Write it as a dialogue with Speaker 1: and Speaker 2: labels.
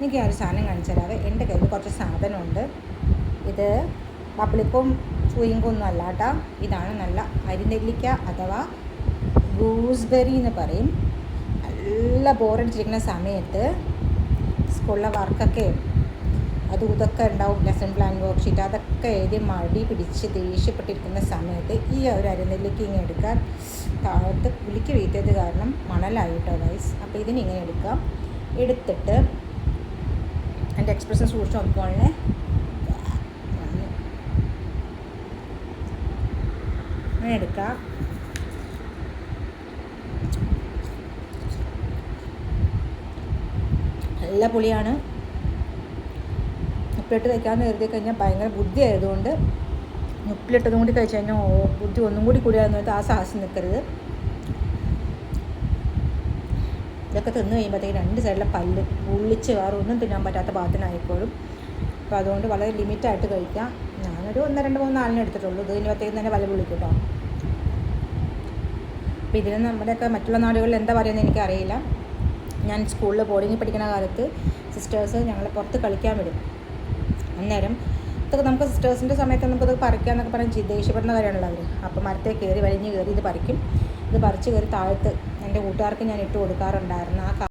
Speaker 1: എനിക്ക് ഞാൻ ഒരു സാധനം കാണിച്ചു തരാവേ. എൻ്റെ കയ്യിൽ കുറച്ച് സാധനമുണ്ട്. ഇത് പബ്ലിക്കും ചൂയിങ്കൊന്നും അല്ല കേട്ടോ. ഇതാണ് നല്ല അരിനെല്ലിക്ക അഥവാ ഗൂസ്ബെറി എന്ന് പറയും. നല്ല ബോറടിച്ചിരിക്കുന്ന സമയത്ത് സ്കൂളിലെ വർക്കൊക്കെ അതും ഇതൊക്കെ ഉണ്ടാവും, ലെസൺ പ്ലാൻ വർക്ക്ഷീറ്റ് അതൊക്കെ എഴുതി മടി പിടിച്ച് ദേഷ്യപ്പെട്ടിരിക്കുന്ന സമയത്ത് ഈ ഒരു അരിനെല്ലിക്ക ഇങ്ങനെ എടുക്കാൻ താഴത്ത് പുലിക്ക് വീഴ്ത്തിയത് കാരണം മണലായിട്ടോ ഗൈസ്. അപ്പോൾ ഇതിനിങ്ങനെ എടുക്കാം. എടുത്തിട്ട് എൻ്റെ എക്സ്പ്രഷൻ സൂക്ഷിച്ച് നോക്കിക്കോളേ. അങ്ങനെ എടുക്കാം. നല്ല പുളിയാണ്. ഉപ്പിലിട്ട് കഴിക്കാമെന്ന് കരുതി കഴിഞ്ഞാൽ ഭയങ്കര ബുദ്ധി ആയതുകൊണ്ട് ഉപ്പിലിട്ടതും കൂടി കഴിച്ച് കഴിഞ്ഞാൽ ബുദ്ധി ഒന്നും കൂടി കൂടിയാണെന്ന് ആ സാഹസം നിൽക്കരുത്. ഇതൊക്കെ തിന്ന് കഴിയുമ്പോഴത്തേക്ക് രണ്ട് സൈഡിലെ പല്ല് ഉള്ളിച്ച് വേറെ ഒന്നും തിന്നാൻ പറ്റാത്ത ഭാഗത്തിനായിക്കോളും. അപ്പോൾ അതുകൊണ്ട് വളരെ ലിമിറ്റായിട്ട് കഴിക്കാം. ഞാനൊരു 1, 2, 3, 4 എടുത്തിട്ടുള്ളൂ. ഇത് കഴിഞ്ഞപ്പോഴത്തേക്കും തന്നെ പല വിളിക്കും കേട്ടോ. അപ്പോൾ ഇതിന് നമ്മുടെയൊക്കെ മറ്റുള്ള നാടുകളിൽ എന്താ പറയുന്നത് എനിക്കറിയില്ല. ഞാൻ സ്കൂളിൽ ബോർഡിങ്ങിൽ പഠിക്കുന്ന കാലത്ത് സിസ്റ്റേഴ്സ് ഞങ്ങളെ പുറത്ത് കളിക്കാൻ വിടും. അന്നേരം ഇതൊക്കെ നമുക്ക് സിസ്റ്റേഴ്സിൻ്റെ സമയത്ത് നമുക്കത് പറിക്കാമെന്നൊക്കെ പറഞ്ഞ് ദേഷ്യപ്പെടുന്ന കാര്യമാണല്ലോ അവർ. അപ്പോൾ മരത്തെ കയറി വലിഞ്ഞ് കയറി ഇത് പറിക്കും. ഇത് പറിച്ച് കയറി താഴത്ത് എൻ്റെ കൂട്ടുകാർക്ക് ഞാൻ ഇട്ട് കൊടുക്കാറുണ്ടായിരുന്നു. ആ